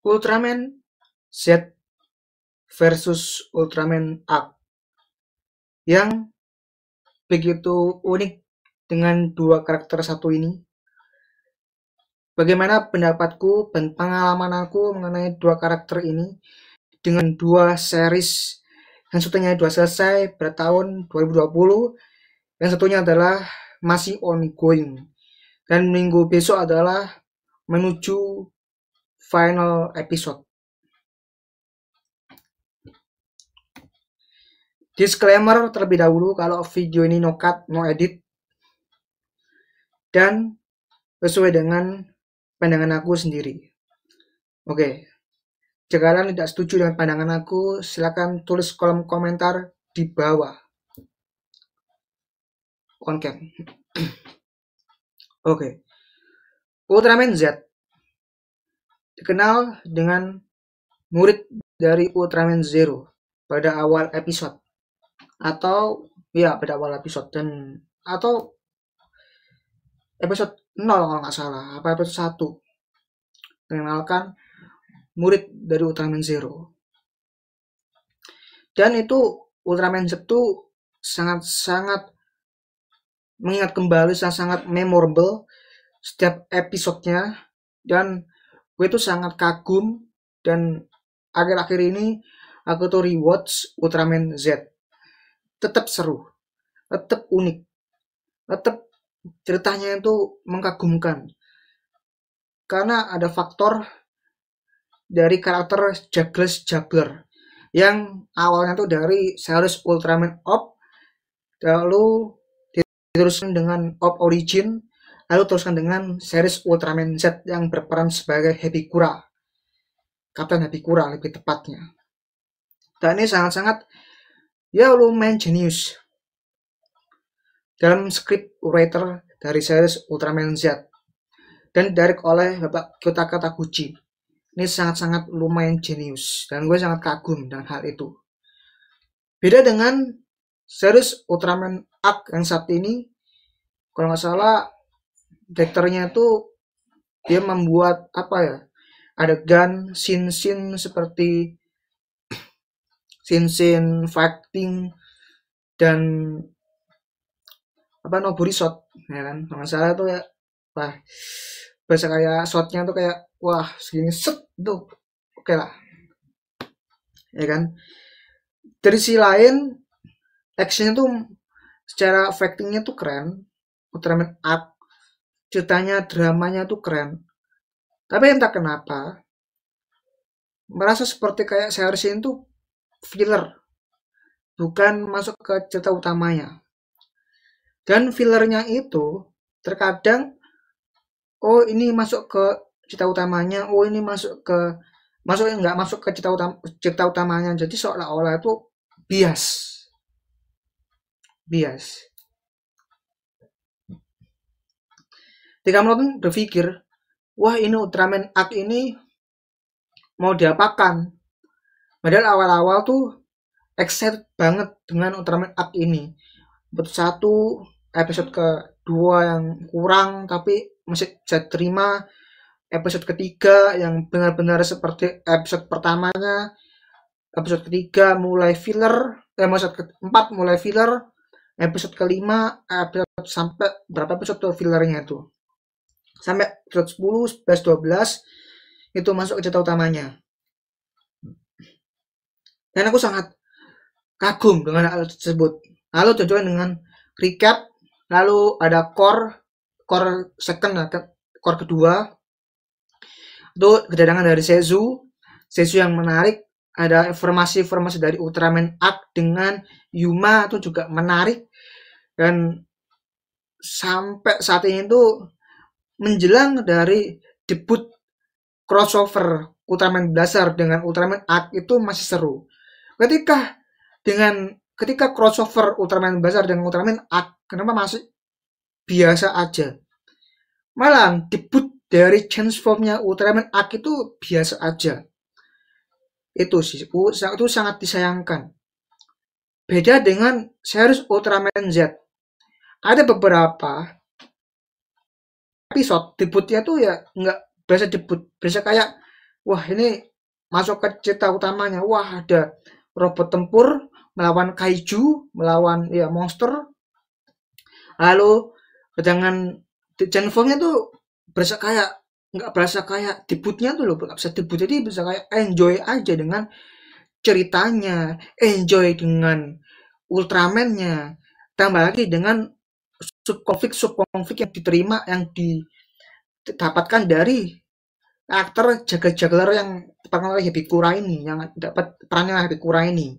Ultraman Z versus Ultraman Up yang begitu unik dengan dua karakter satu ini. Bagaimana pendapatku dan pengalaman aku mengenai dua karakter ini dengan dua series yang satunya sudah selesai pada tahun 2020, yang satunya adalah masih ongoing, dan minggu besok adalah menuju final episode. Disclaimer terlebih dahulu kalau video ini no cut, no edit, dan sesuai dengan pandangan aku sendiri. Oke, jika kalian tidak setuju dengan pandangan aku, silakan tulis kolom komentar di bawah. Oke. Ultraman Z dikenal dengan murid dari Ultraman Zero pada awal episode, atau pada awal episode, dan atau episode 0 kalau nggak salah, apa episode 1, mengenalkan murid dari Ultraman Zero. Dan itu Ultraman Z itu sangat-sangat mengingat kembali, sangat memorable setiap episodenya, dan gue tuh sangat kagum. Dan akhir-akhir ini aku tuh rewatch Ultraman Z, tetap seru, tetap unik, tetap ceritanya itu mengagumkan karena ada faktor dari karakter Juggles Juggler yang awalnya tuh dari series Ultraman Up, lalu diteruskan dengan Up Origin, lalu teruskan dengan series Ultraman Z yang berperan sebagai Happy Kura, Kapten Happy Kura lebih tepatnya. Dan ini sangat-sangat lumayan jenius dalam script writer dari series Ultraman Z dan direct oleh Bapak Kyotaka Taguchi. Ini sangat-sangat lumayan jenius dan gue sangat kagum dengan hal itu. Beda dengan series Ultraman Arc yang saat ini, kalau nggak salah direkturnya itu dia membuat adegan scene seperti scene fighting dan nobody shot, ya kan? Kalau nggak salah tuh ya, bahasa kayak shotnya tuh kayak segini set tuh, oke lah, ya kan? Dari sisi lain, actionnya tuh secara fightingnya tuh keren. Ultraman Arc, ceritanya, dramanya tuh keren. Tapi entah kenapa merasa seperti kayak series ini tuh filler, bukan masuk ke cerita utamanya. Dan fillernya itu terkadang ini masuk ke cerita utamanya, ini nggak masuk ke cerita utamanya. Jadi seolah-olah itu bias. Ketika menonton berpikir, wah ini Ultraman Arc ini mau diapakan? Padahal awal-awal tuh excited banget dengan Ultraman Arc ini. Episode kedua yang kurang tapi masih bisa terima. Episode ketiga yang benar-benar seperti episode pertamanya. Episode ketiga mulai filler. Episode keempat mulai filler. Episode kelima, sampai berapa episode tuh fillernya tuh? Sampai episode 10, 11, 12 itu masuk ke cerita utamanya. Dan aku sangat kagum dengan hal tersebut. Lalu tujuan dengan recap, lalu ada core second, core kedua itu kedatangan dari Seizu yang menarik. Ada informasi dari Ultraman Arc dengan Yuma itu juga menarik. Dan sampai saat ini tuh menjelang dari debut crossover Ultraman Blaster dengan Ultraman Arc itu masih seru. Ketika crossover Ultraman Blaster dengan Ultraman Arc, kenapa masih biasa aja? Malah debut dari transformnya Ultraman Arc itu biasa aja. Itu sangat disayangkan. Beda dengan series Ultraman Z. Ada beberapa episode debutnya tuh ya nggak biasa debut, biasa kayak wah ini masuk ke cerita utamanya, wah ada robot tempur melawan kaiju, melawan ya monster, lalu dengan Genformnya tuh berasa kayak nggak berasa kayak debutnya tuh loh, nggak bisa debut, jadi bisa kayak enjoy aja dengan ceritanya, enjoy dengan Ultraman-nya, tambah lagi dengan subkonflik yang diterima, yang didapatkan dari aktor jaga-jagler yang diperankan oleh Hibikura ini, yang dapat perannya Hibikura ini.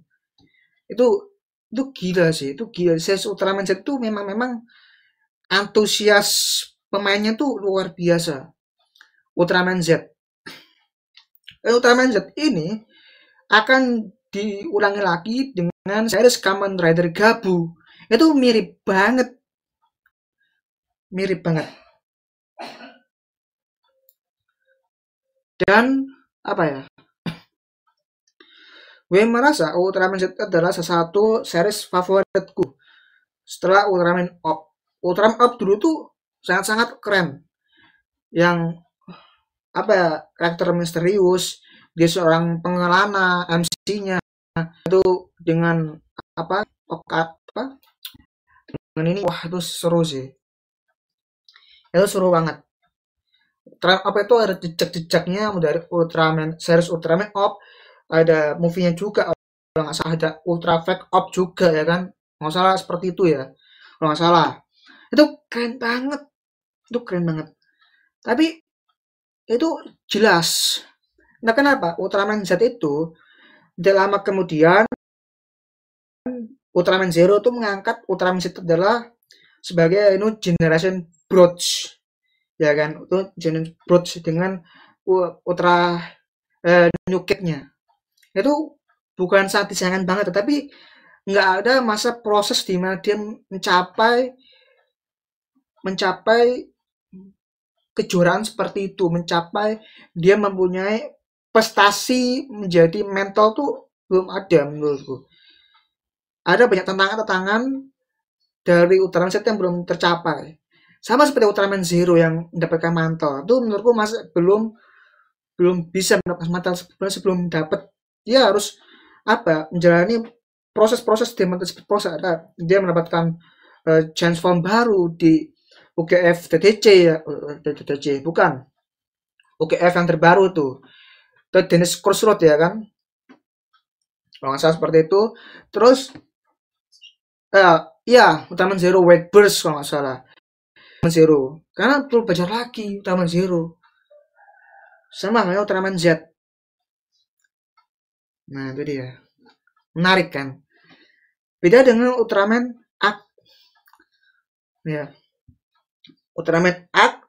Itu itu gila sih, itu gila. Saya Ultraman Z itu memang antusias pemainnya tuh luar biasa. Ultraman Z. Ultraman Z ini akan diulangi lagi dengan series Kamen Rider Gabu. Itu mirip banget. Dan apa ya? Gue merasa Ultraman Z adalah salah satu series favoritku setelah Ultraman Up. Ultraman Up dulu tuh sangat-sangat keren. Yang apa ya, karakter misterius, dia seorang pengelana, MC-nya itu dengan apa, apa dengan ini, wah itu seru sih, itu seru banget. Apa itu ada jejak-jejaknya dari Ultraman, series Ultraman Up, ada movie-nya juga kalau nggak salah, ada Ultra Fake Up juga ya kan, nggak salah seperti itu ya kalau nggak salah. Itu keren banget, itu keren banget, tapi itu jelas. Nah kenapa Ultraman Z itu tidak lama kemudian Ultraman Zero tuh mengangkat Ultraman Z adalah sebagai generation bridge, ya kan, itu generation bridge dengan Ultra New Kid-nya. Itu bukan saat disayangkan banget, tetapi nggak ada masa proses di mana dia mencapai kejuaraan seperti itu, mencapai dia mempunyai prestasi menjadi mental tuh belum ada menurutku. Ada banyak tantangan-tantangan dari Ultraman Z yang belum tercapai. Sama seperti Ultraman Zero yang mendapatkan mantel. Itu menurutku masih belum belum bisa mendapatkan mantel sebelum dapat. Dia harus apa? Menjalani proses-proses proses, ada dia mendapatkan chance form baru di UGF TTC ya, TTC bukan. UGF yang terbaru tuh. Itu Dennis Crossroad ya kan? Kalau nggak salah seperti itu. Terus iya, Ultraman Zero White Burst kalau nggak salah. Zero. Karena perlu belajar lagi Ultraman Zero. Sama kayak Ultraman Z. Nah, itu dia. Menarik kan? Beda dengan Ultraman Arc. Ya, Ultraman Arc,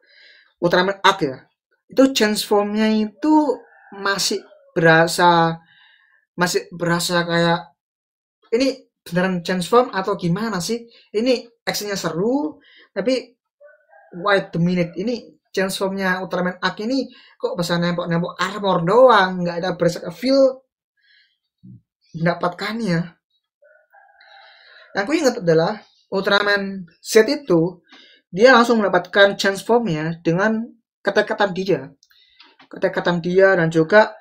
Ultraman Arc ya. Itu transformnya itu masih berasa kayak ini beneran transform atau gimana sih? Ini actionnya seru, tapi wait the minute, ini transformnya Ultraman Arc ini kok bisa nempok-nempok armor doang, nggak ada berasa feel mendapatkannya. Yang aku ingat adalah Ultraman Z itu dia langsung mendapatkan transformnya dengan ketekatan dia dan juga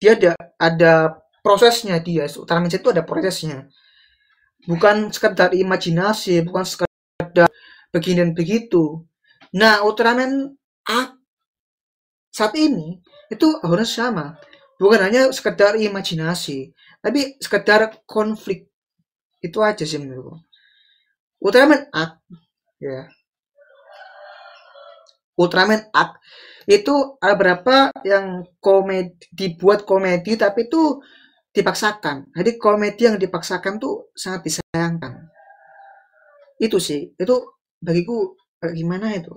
dia ada prosesnya. Dia Ultraman Z itu ada prosesnya, bukan sekedar imajinasi, bukan sekedar begini dan begitu. Nah Ultraman A saat ini itu harus sama, bukan hanya sekedar imajinasi, tapi sekedar konflik. Itu aja sih menurutku. Ultraman Arc ya. Ultraman Arc itu ada berapa yang dibuat komedi tapi itu dipaksakan. Jadi komedi yang dipaksakan tuh sangat disayangkan. Itu sih, itu bagiku gimana itu.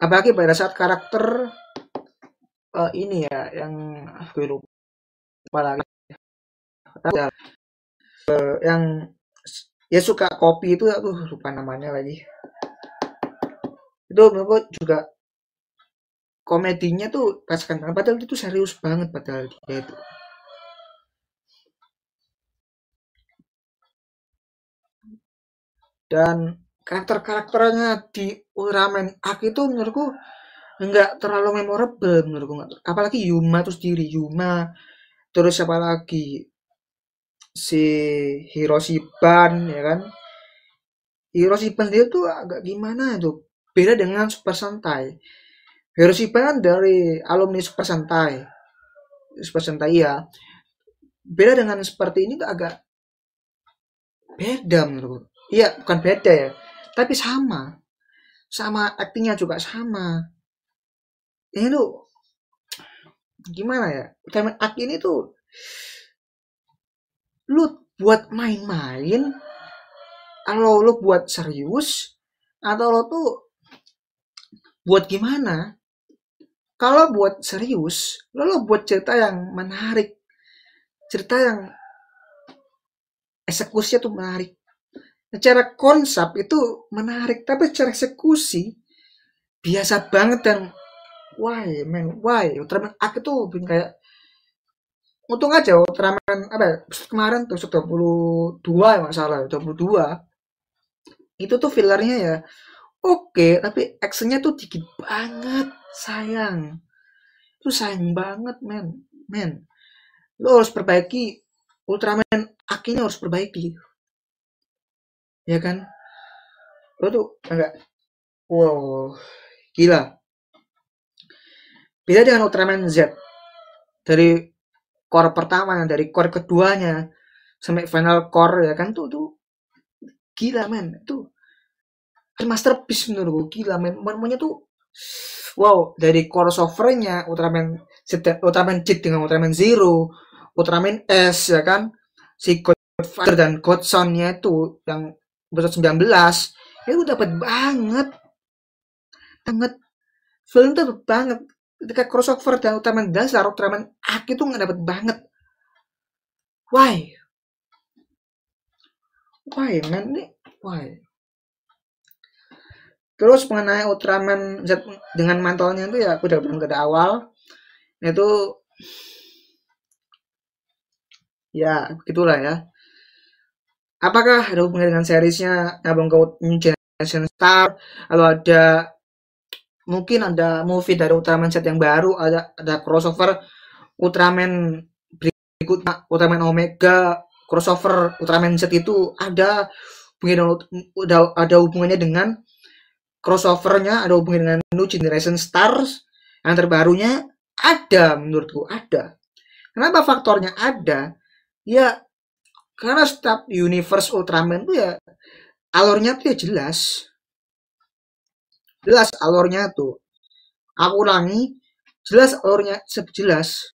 Apalagi pada saat karakter ini ya yang gue lupa lagi. Yang ya suka kopi itu, aduh lupa namanya lagi. Itu menurutku juga komedinya tuh paskan, padahal itu serius banget padahal dia itu. Dan karakter-karakternya di Ultraman Arc itu menurutku nggak terlalu memorable menurutku, apalagi Yuma itu sendiri, Yuma, terus siapa lagi, si Hiroshiban ya kan. Hiroshiban sendiri tuh agak gimana tuh, beda dengan Super Sentai. Hiroshiban kan dari alumni Super Sentai ya, beda dengan seperti ini tuh agak beda menurutku. Iya, bukan beda ya, tapi sama aktingnya juga sama. Ini tuh gimana ya, Ultraman Arc ini tuh lu buat main-main, atau lu buat serius, atau lo tuh buat gimana. Kalau buat serius, lo buat cerita yang menarik, cerita yang eksekusinya tuh menarik. Secara konsep itu menarik, tapi secara eksekusi biasa banget. Dan why Ultraman Arc itu kayak, untung aja Ultraman apa ya, kemarin tuh 22 ya nggak salah, 22 itu tuh fillernya ya oke, tapi actionnya tuh dikit banget, sayang. Itu sayang banget, men. Lo harus perbaiki, Ultraman akhirnya harus perbaiki, ya kan. Lo tuh enggak, wow, gila. Beda dengan Ultraman Z, dari core pertama, dari core keduanya sampai final core ya kan, tuh gila men. Itu masterpiece menurut gue, gila men. Semuanya tuh wow, dari crossovernya Ultraman Z dengan Ultraman Zero, Ultraman S ya kan, si Godfather dan Godson-nya itu yang episode 19 itu dapat banget, film tuh dapat banget. Ketika crossover dan Ultraman dasar, Ultraman Arc itu nggak dapat banget. Why man, ini why. Terus mengenai Ultraman Z dengan mantelnya itu ya aku udah bilang dari awal, itu ya begitulah ya. Apakah ada hubungannya dengan seriesnya Abang Goat New Generation Star, atau mungkin ada movie dari Ultraman Z yang baru, ada crossover Ultraman berikutnya, Ultraman Omega crossover Ultraman Z itu ada hubungannya dengan crossovernya, ada hubungannya dengan New Generation Stars yang terbarunya, ada, menurutku ada. Kenapa faktornya ada? Ya karena setiap universe Ultraman tuh ya alurnya tuh ya jelas alurnya tuh. Aku ulangi, jelas alurnya, jelas.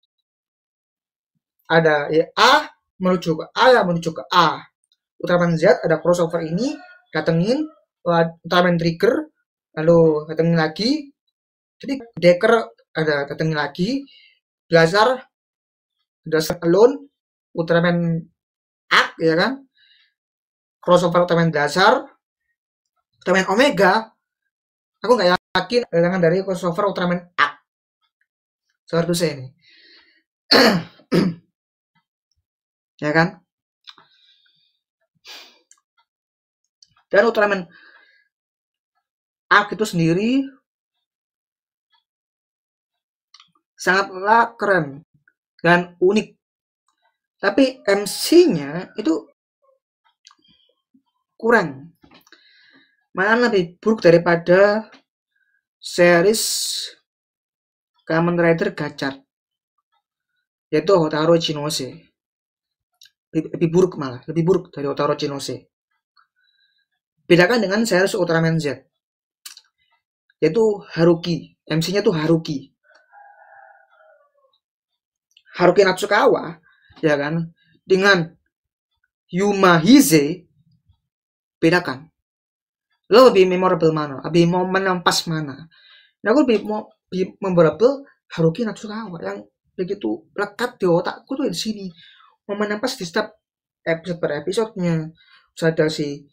Ada ya A menuju ke A, ya menuju ke A. Ultraman Z ada crossover ini, datengin Ultraman Trigger, lalu datengin lagi. Jadi Decker ada datengin lagi, Blazar Alone, Ultraman Arc ya kan, crossover Ultraman Blazar, Ultraman Omega. Aku nggak yakin dengan dari crossover Ultraman Arc. Sorry to say ini. Ya kan? Dan Ultraman Arc itu sendiri sangatlah keren dan unik. Tapi MC-nya itu kurang. Malah lebih buruk daripada series Kamen Rider Gachar, yaitu Hotaru Chinose. Lebih buruk, malah lebih buruk dari Hotaru Chinose. Bedakan dengan series Ultraman Z, yaitu Haruki. MC-nya tuh Haruki Natsukawa ya kan, dengan Yuma Hize. Bedakan, lo lebih memorable mana, lebih momen pas mana. Nah, aku lebih memorable Haruki Natsukawa yang begitu lekat di otakku tuh di sini. Momen pas di setiap episode per episodenya. Terus ada si,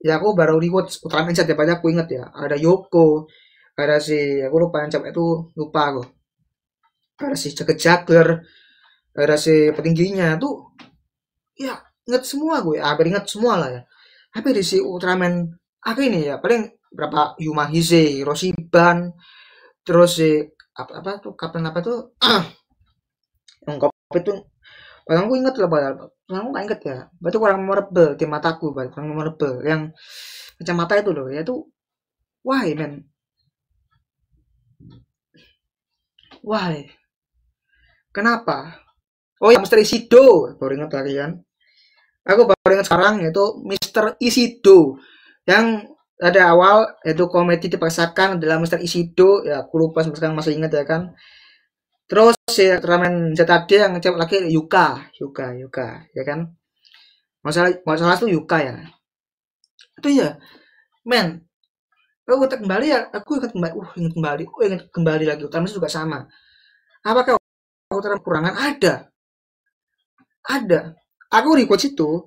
ya aku baru rewatch Ultraman Z ya, banyak aku inget ya, ada Yoko, ada si, aku lupa yang cewek itu, lupa aku, ada si Jaget Juggler, ada si petingginya tuh, ya inget semua gue, hampir inget semua lah ya. Tapi di si Ultraman Aku ini ya paling berapa Yuma Hise, Roshiban, terus apa tuh kapten apa tuh yang kopi tuh padahal aku inget loh padahal aku nggak inget ya berarti kurang memorable di mataku berarti kurang memorable yang kacamata itu loh ya tuh why man why kenapa oh ya Mister Isido baru inget lagi kan aku baru inget sekarang yaitu Mister Isido yang ada awal yaitu komedi dipaksakan adalah Mister Isido ya aku lupa sampai sekarang masih ingat ya kan terus si Ultraman ZAD yang cewek lagi Yuka ya kan masalah tuh Yuka ya itu ya men aku ingat kembali ya aku ingat kembali lagi Ultraman juga sama apakah Ultraman kurangan ada aku rewatch itu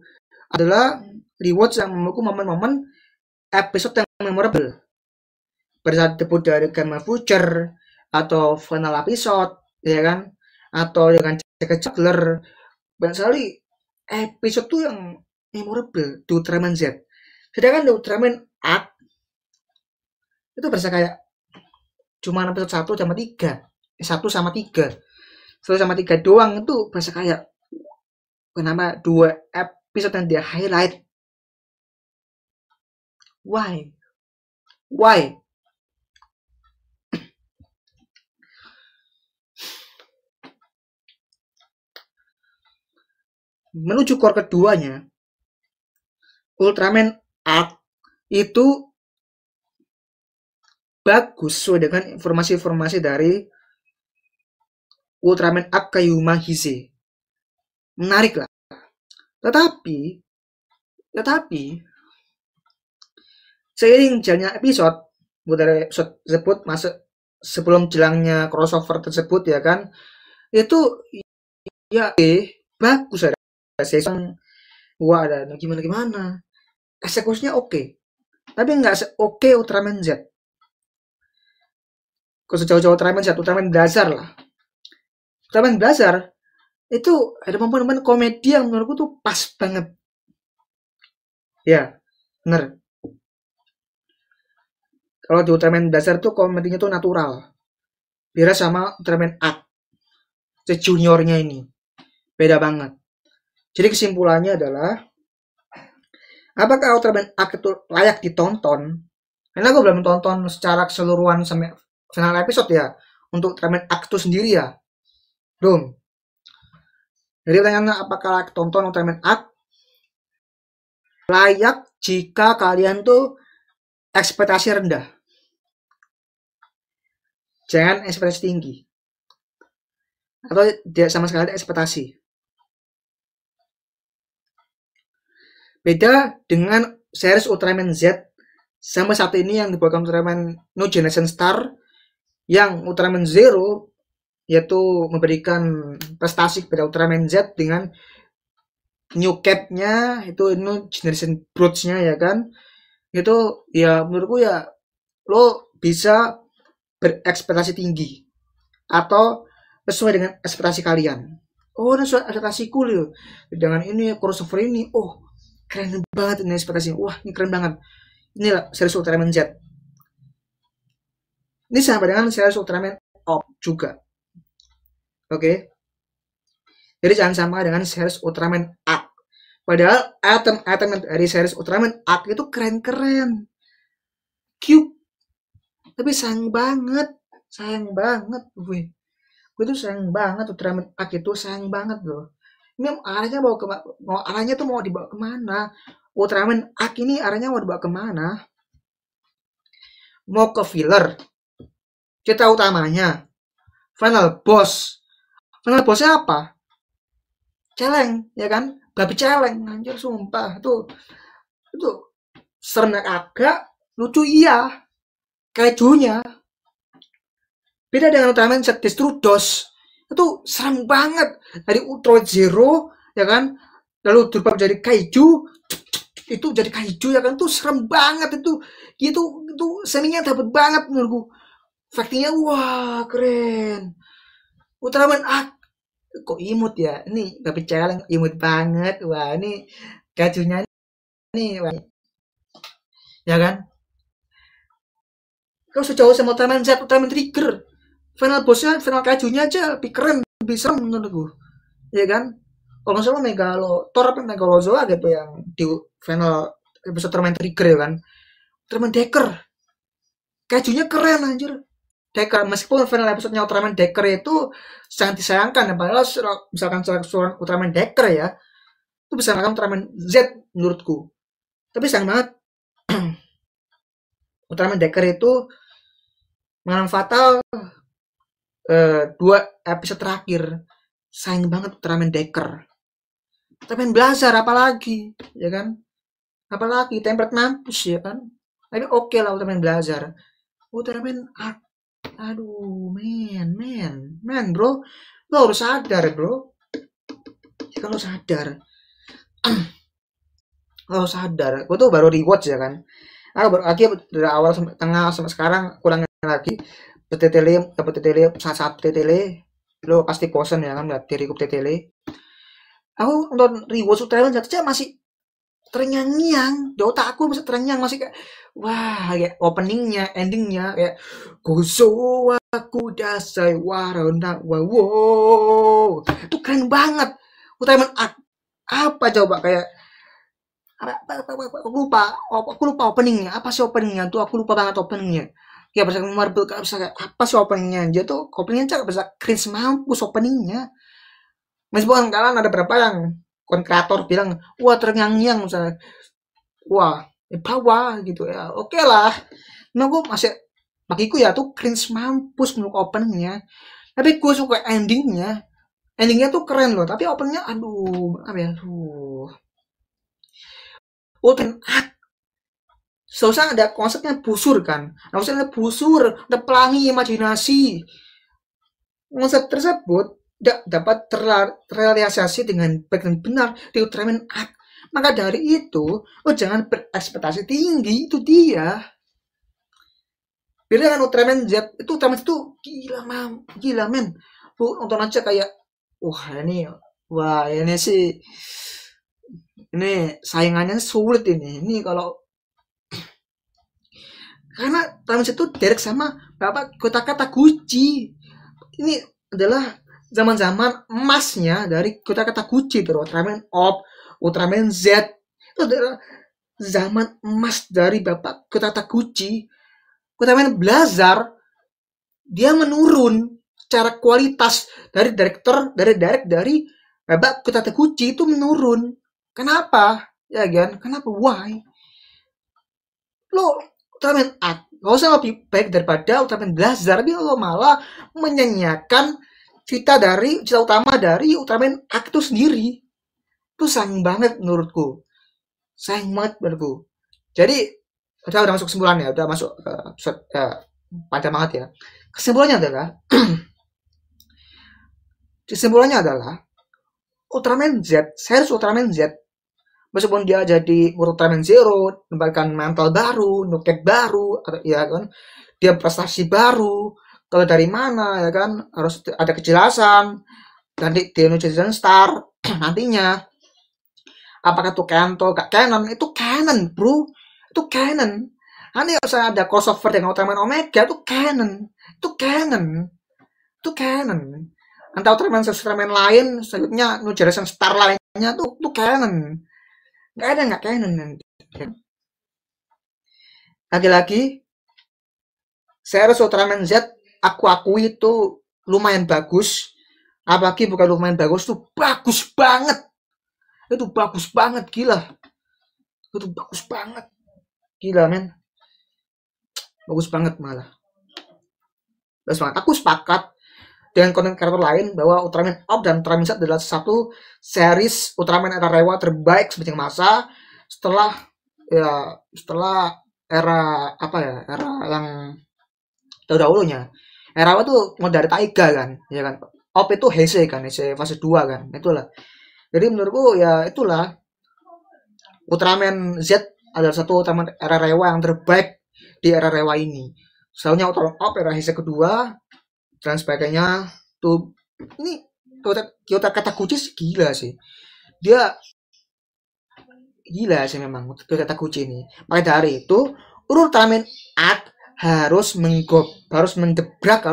adalah rewatch yang menurutku momen-momen episode yang memorable pada saat debut dari Gamma Future atau final episode ya kan atau dengan Jack Juggler banyak sekali episode tuh yang memorable di Ultraman Z sedangkan di Ultraman Arc itu berasa kayak cuma episode 1 sama 3 doang itu berasa kayak kenapa 2 episode yang dia highlight why menuju core keduanya Ultraman Arc itu bagus sesuai dengan informasi-informasi dari Ultraman Arc ke Yuma Hise menarik lah tetapi seiring jalannya episode dari episode tersebut masuk sebelum jelangnya crossover tersebut ya kan itu ya bagus ada season wah ada gimana eksekusinya oke tapi nggak oke Ultraman Z kalau sejauh-jauh Ultraman dasar lah Ultraman dasar itu ada momen-momen komedi yang menurutku tuh pas banget ya bener kalau di Ultraman dasar tuh komedinya tuh natural beda sama Ultraman Arc juniornya ini beda banget jadi kesimpulannya adalah apakah Ultraman Arc itu layak ditonton karena gue belum tonton secara keseluruhan sampai final episode ya untuk Ultraman Arc itu sendiri ya belum jadi pertanyaannya apakah layak tonton Ultraman Arc layak jika kalian tuh ekspektasi rendah jangan ekspektasi tinggi atau tidak sama sekali ada ekspektasi beda dengan series Ultraman Z sampai saat ini yang dibawakan Ultraman No Generation Star yang Ultraman Zero yaitu memberikan prestasi kepada Ultraman Z dengan new cap-nya itu Generation Broods-nya ya kan itu ya menurutku ya lo bisa berekspektasi tinggi atau sesuai dengan ekspektasi kalian oh sesuai ekspektasiku loh dengan ini crossover ini oh keren banget ini ekspektasinya wah ini keren banget inilah series Ultraman Z ini sama dengan series Ultraman Op juga oke jadi jangan sama dengan series Ultraman Arc padahal item dari series Ultraman Arc itu keren-keren cute tapi sayang banget gue tuh sayang banget Ultraman Arc itu sayang banget loh ini arahnya arahnya tuh mau dibawa kemana Ultraman Arc ini arahnya mau dibawa kemana mau ke filler cerita utamanya final bossnya apa celeng ya kan babi celeng anjir sumpah itu serem agak lucu iya kejunya beda dengan Ultraman Z Destrudos itu serem banget dari Ultra Zero ya kan lalu berubah jadi kaiju itu jadi kaiju ya kan tuh serem banget itu seninya dapat banget menurutku efeknya wah keren Ultraman kok imut ya ini babi celeng imut banget wah ini kajunya nih wah. ya kan? Kalau sejauh sama Ultraman Z, Ultraman Trigger, final bossnya, final kajunya aja lebih keren, lebih serem menurutku, ya kan? Kalau nggak salah Thor apa Megalozoa gitu yang di final episode Ultraman Trigger ya kan? Ultraman Decker, kajunya keren anjir. Decker, meskipun final episode-nya Ultraman Decker itu sangat disayangkan ya, padahal misalkan seorang Ultraman Decker ya, itu bisa mengalahkan Ultraman Z menurutku. Tapi sayang banget, Ultraman Decker itu mengalami fatal dua episode terakhir. Sayang banget Ultraman Decker. Ultraman Blazar apalagi, ya kan? Apalagi template mampus ya kan? Tapi oke lah Ultraman Blazar. Ultraman aduh, men, bro, lo harus sadar, bro. Ya kan lo sadar, lo sadar. Gue tuh baru rewatch ya kan. Aku baru lagi dari awal sampai tengah sampai sekarang kurangnya lagi. Tetele, dapat tetele, saat tetele, lo pasti bosan ya kan lihat diriku tetele. Aku nonton rewatch Ultraman aja masih terngiang-ngiang di otak aku masih terngiang masih kayak wah kayak openingnya endingnya kayak gozo aku dasai warona wow itu keren banget Ultraman apa coba kayak aku lupa openingnya apa sih openingnya tuh aku lupa banget openingnya ya bisa Marvel bisa kayak apa sih openingnya dia tuh openingnya cak bisa cringe mampus openingnya meskipun kalian ada berapa yang konten kreator bilang wah terngiang-ngiang misalnya wah bawah gitu ya oke lah nah gue masih bagiku ya tuh cringe mampus menurut openingnya tapi gue suka endingnya tuh keren loh tapi openingnya aduh apa ya aduh open seharusnya ada konsepnya busur kan harusnya ada busur ada pelangi imajinasi konsep tersebut tidak dapat terrealisasi dengan baik dan benar di Ultraman Arc. Maka dari itu, lo jangan berekspektasi tinggi, itu dia. Beda dengan Ultraman Z, itu Ultraman Z itu gila, gila men. Lo nonton aja kayak, wah ini sih, ini saingannya sulit ini kalau karena Ultraman Z itu direct sama Bapak kata-kata Gucci. Ini adalah zaman-zaman emasnya dari kata-kata Gucci terus Ultraman Op, Ultraman Z itu adalah zaman emas dari bapak kata-kata Gucci. Ultraman Blazar dia menurun secara kualitas dari dari bapak kata-kata Gucci itu menurun. Kenapa? Ya kan? Kenapa? Why? Lo Ultraman Art gak usah lebih baik daripada Ultraman Blazar tapi lo malah menyanyiakan cerita utama dari Ultraman Art itu sendiri itu sayang banget menurutku sayang banget menurutku jadi udah masuk kesimpulannya udah masuk panjang banget ya kesimpulannya adalah Ultraman Z series Ultraman Z meskipun dia jadi Ultraman Zero mendapatkan mantel baru nuket baru ya kan dia prestasi baru kalau dari mana ya kan harus ada kejelasan nanti di Indonesia Star nantinya apakah itu canon atau gak canon itu canon bro itu canon nanti kalau ada crossover dengan Ultraman Omega itu canon itu canon itu canon antara Ultraman lain selanjutnya New Generation Star lainnya itu canon nggak ada nggak canon nanti lagi-lagi series Ultraman Z aku akui itu lumayan bagus apalagi bukan lumayan bagus itu bagus banget gila itu bagus banget gila men bagus banget malah bagus banget aku sepakat dengan konten karakter lain bahwa Ultraman Up dan Ultraman Z adalah satu series Ultraman era Rewa terbaik sepanjang masa setelah era apa ya era yang dahulunya era apa tuh mau dari Taiga kan ya kan Up itu Heisei kan Heisei fase 2 kan itulah jadi menurutku ya itulah Ultraman Z adalah satu Ultraman era Rewa yang terbaik di era Rewa ini soalnya Ultraman Up era Heisei kedua dan sebagainya tuh ini kata Gucci gila sih dia gila sih memang kata Gucci ini. Maka dari itu Ultraman Arc harus mendebrak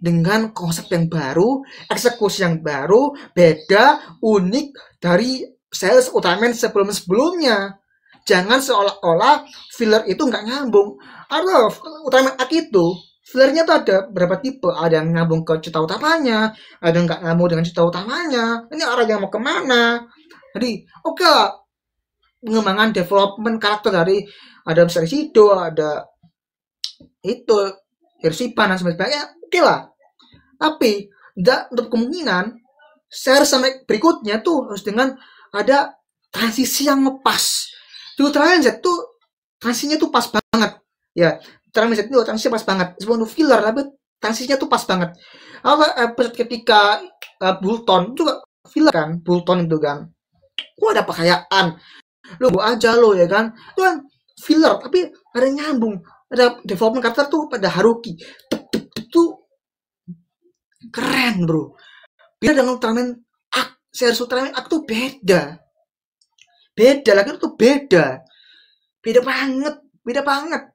dengan konsep yang baru, eksekusi yang baru, beda, unik dari series Ultraman sebelum-sebelumnya. Jangan seolah-olah filler itu nggak nyambung. Ada Ultraman Arc itu fillernya tuh ada berapa tipe, ada yang nyambung ke cerita utamanya, ada yang nggak nyambung dengan cerita utamanya. Ini orang yang mau kemana? Jadi oke lah, pengembangan development karakter dari ada Mr. Shido, ada itu Hirsipan dan sebagainya, oke lah. Tapi tidak untuk kemungkinan share sampai berikutnya tuh harus dengan ada transisi yang ngepas. Di Ultraman Z tuh transisinya tuh pas banget. Ya, Ultraman Z itu transisinya pas banget. Sebelum filler tapi transisinya tuh pas banget. Apa episode ketika Bulton itu filler kan, Bulton itu kan. Gua ada pakaian. Lo gua aja lo ya kan. Itu kan filler tapi ada nyambung. Ada development karakter tuh pada Haruki. Tuh keren bro. Beda dengan Ultraman Arc. Series Ultraman Arc tuh beda. Beda lagi tuh beda. Beda banget. Beda banget.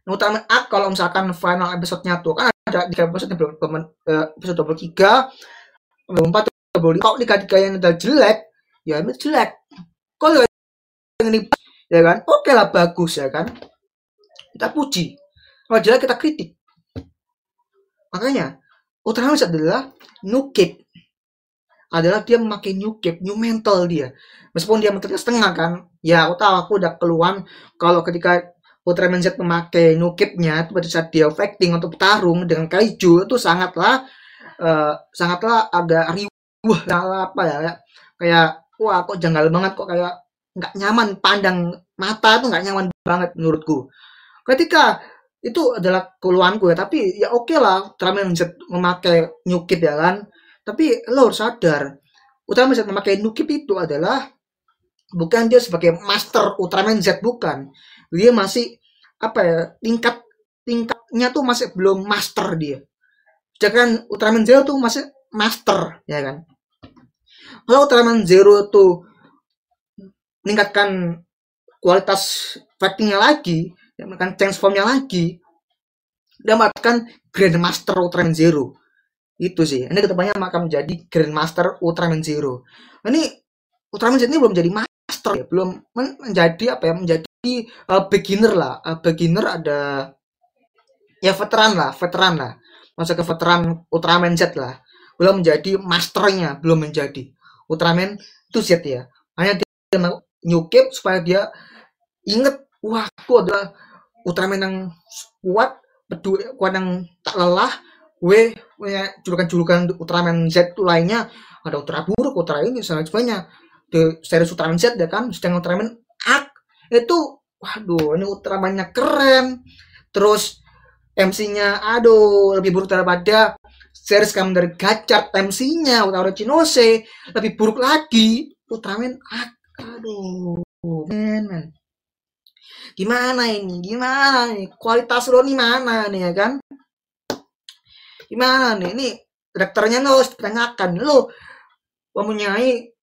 Nah, Ultraman Arc kalau misalkan final episode-nya tuh kan ada 3 episode, episode 23, 24, 25. Kalau 3 yang udah jelek, ya itu jelek. Kalau yang ini ya kan, oke lah bagus ya kan. Kita puji. Kalau jelek kita kritik. Makanya Ultraman adalah new cape, adalah dia memakai new cape, new mental dia. Meskipun dia mentalnya setengah kan, ya aku tahu aku udah keluhan kalau ketika Ultraman Z memakai new cape-nya itu pada saat dia fighting untuk bertarung dengan Kaiju itu sangatlah agak riuh, apa ya, kayak wah kok janggal banget, kok kayak nggak nyaman, pandang mata tuh nggak nyaman banget menurutku. Ketika itu adalah keluhanku ya, tapi ya oke lah Ultraman Z memakai new kit ya kan, tapi lo harus sadar Ultraman Z memakai new kit itu adalah bukan dia sebagai master Ultraman Z, bukan, dia masih apa ya, tingkatnya tuh masih belum master dia, jangan Ultraman Zero tuh masih master ya kan. Kalau Ultraman Zero tuh meningkatkan kualitas fightingnya lagi, meningkatkan transformnya lagi, dia mendapatkan Grandmaster Ultraman Zero. Itu sih. Ini kedepannya akan menjadi Grandmaster Ultraman Zero. Ini Ultraman Z ini belum jadi master ya, belum menjadi apa ya, menjadi beginner lah. Beginner ada ya veteran lah. Masa ke veteran Ultraman Z lah. Belum menjadi masternya, belum menjadi. Ultraman itu Z ya. Hanya dia new cape supaya dia inget, wah aku adalah Ultraman yang kuat, kuat yang tak lelah. Gue punya julukan Ultraman Z itu lainnya, ada Ultra Buruk, Ultra ini, sebagainya. Di series Ultraman Z ya kan, sedang Ultraman Arc itu, waduh, ini Ultramannya keren. Terus MC-nya, aduh, lebih buruk daripada series Kamen Gachard. MC-nya Utaro Chinose lebih buruk lagi. Ultraman Arc, aduh, man. Gimana nih kualitas lo nih mana nih ya kan, gimana nih, ini direkturnya lo harus ditanyakan, lo mempunyai,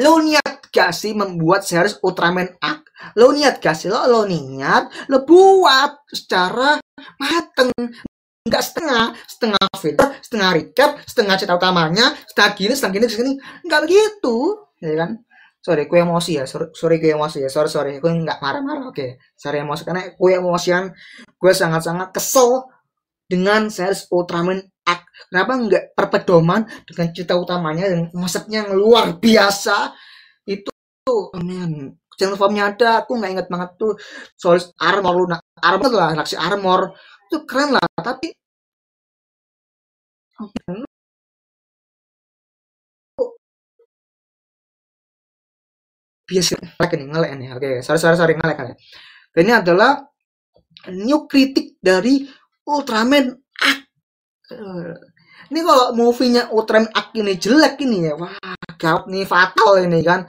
lo niat gak sih membuat series Ultraman Arc, lo niat gak sih, lo niat lo buat secara mateng, nggak setengah filler, setengah recap, setengah cerita utamanya, setengah gini, nggak begitu ya kan. Sorry, ku emosi ya. Sorry, ku emosi ya. Sorry. Ku nggak marah-marah. Oke. Sorry emosi. Karena ku emosian. Gue sangat-sangat kesel dengan series Ultraman Arc. Kenapa nggak berpedoman dengan cerita utamanya dan konsepnya yang luar biasa. Itu tuh, man. Channel formnya ada. Aku nggak inget banget tuh. Soal armor lu. Armor lah. Reaksi armor. Itu keren lah. Tapi biasa ngelek nih. Oke, sorry ngelek. Ini adalah new kritik dari Ultraman Arc. Ini kalau movie-nya Ultraman Arc ini jelek ini ya, wah gawat nih, fatal ini kan.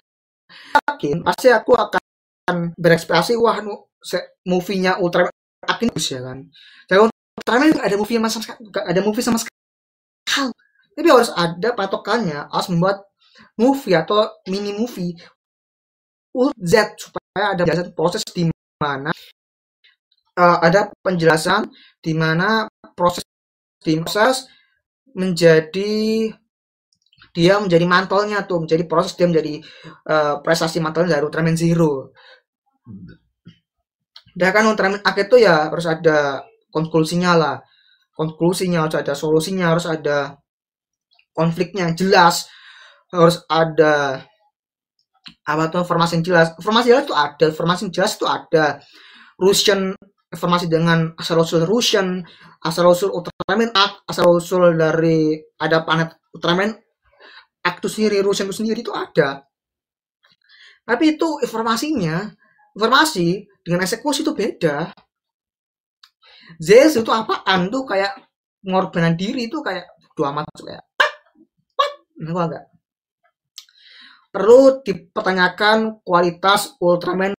Yakin pasti aku akan berekspektasi, wah movie-nya Ultraman Arc ini bagus ya kan. Jadi Ultraman nggak ada movie sama sekali, tapi harus ada patokannya, harus membuat movie atau mini movie Ult Z, supaya ada penjelasan proses di mana ada penjelasan di mana proses menjadi dia menjadi mantelnya tuh, menjadi proses dia menjadi prestasi mantelnya dari Ultraman Zero. Dan kan Ultraman Arc itu ya harus ada konklusinya lah, harus ada solusinya, harus ada konfliknya yang jelas, harus ada apa tuh informasi yang jelas. Informasi jelas itu ada. Russian informasi dengan asal usul Russian, asal usul Ultraman Arc, asal usul dari ada planet Ultraman Arc itu sendiri, Russian itu sendiri itu ada. Tapi itu informasi dengan eksekusi itu beda. Zeus itu apaan tuh, kayak pengorbanan diri itu kayak dua amat kayak enggak. Perlu dipertanyakan kualitas Ultraman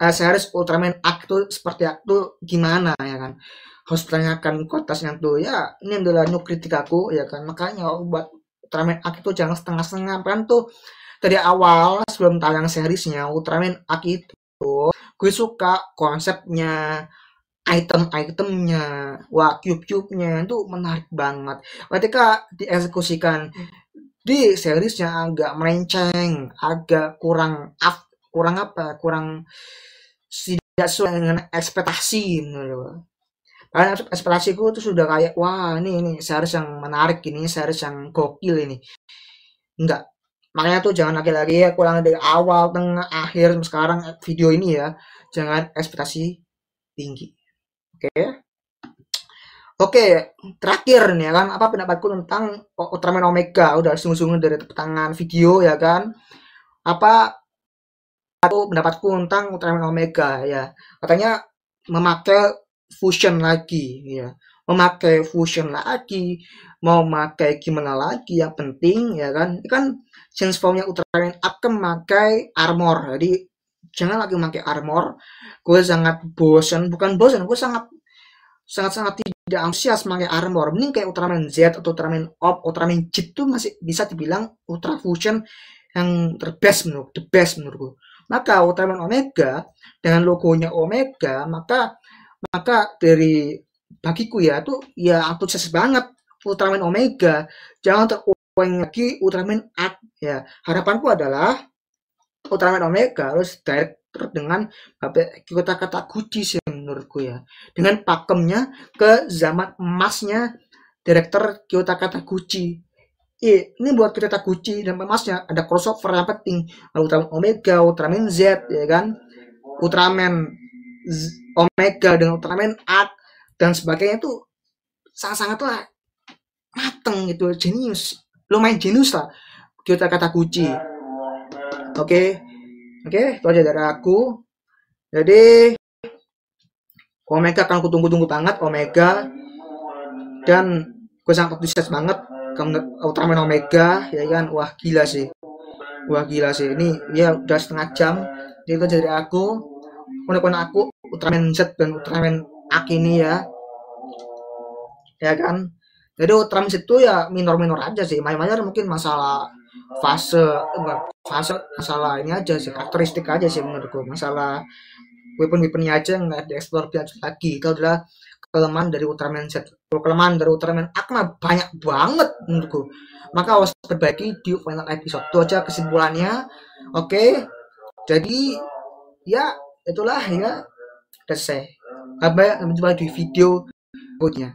series Ultraman Arc itu seperti itu gimana ya kan, harus pertanyakan kualitasnya tuh ya. Ini adalah kritik aku ya kan, makanya buat Ultraman Arc itu jangan setengah-setengah kan tuh. Dari awal sebelum tayang seriesnya Ultraman Arc itu gue suka konsepnya, item-itemnya, wah cube-cube-nya itu menarik banget. Ketika dieksekusikan di seriesnya agak melenceng, agak kurang tidak sesuai dengan ekspektasi menurut. Karena ekspektasiku itu sudah kayak wah ini series yang menarik, ini series yang gokil ini. Enggak. Makanya tuh jangan lagi-lagi ya kurang dari awal, tengah, akhir sekarang video ini ya. Jangan ekspektasi tinggi. Oke. Oke, terakhir nih ya kan, apa pendapatku tentang Ultraman Omega? Udah sungguh-sungguh dari tangan video ya kan. Apa pendapatku tentang Ultraman Omega ya? Katanya memakai fusion lagi ya. Memakai fusion lagi, mau pakai gimana lagi, yang penting ya kan, ini kan change formnya Ultraman akan memakai armor, jadi jangan lagi memakai armor. Gue sangat bosan, bukan bosan, gue sangat tidak antusias memakai armor. Mending kayak Ultraman Z atau Ultraman Op, Ultraman Jet tuh masih bisa dibilang Ultra Fusion yang the best menurutku. Maka Ultraman Omega dengan logonya Omega, maka dari bagiku ya tuh ya antusias banget Ultraman Omega. Jangan terulang lagi Ultraman Arc ya. Harapanku adalah Ultraman Omega harus director dengan Kyoto Kataguchi sih menurutku ya. Dengan pakemnya ke zaman emasnya director Kyoto Kataguchi. Ini buat Kyoto Kataguchi dan emasnya ada crossover yang penting. Ultraman Omega, Ultraman Z ya kan. Ultraman Omega dengan Ultraman Arc dan sebagainya itu sangat-sangatlah mateng gitu, jenius, lumayan jenius lah Kyoto Kataguchi. Oke, itu aja dari aku. Jadi Omega kan aku tunggu-tunggu banget Omega, dan gue sangat antusias banget Ultraman Omega ya kan. Wah gila sih ini ya udah setengah jam. Jadi itu dari aku, aku Ultraman Z dan Ultraman Arc ini ya kan. Jadi Ultraman Z itu ya minor aja sih, mayor mungkin masalah masalah ini aja sih, karakteristik aja sih menurutku. Masalah weapon-weaponnya aja nggak dieksplor lagi. Itu adalah kelemahan dari Ultraman Z. Kelemahan dari Ultraman Arc banyak banget menurutku, maka harus perbaiki di final episode. Itu aja kesimpulannya. Oke, jadi ya itulah ya, selesai. Sampai jumpa di video berikutnya.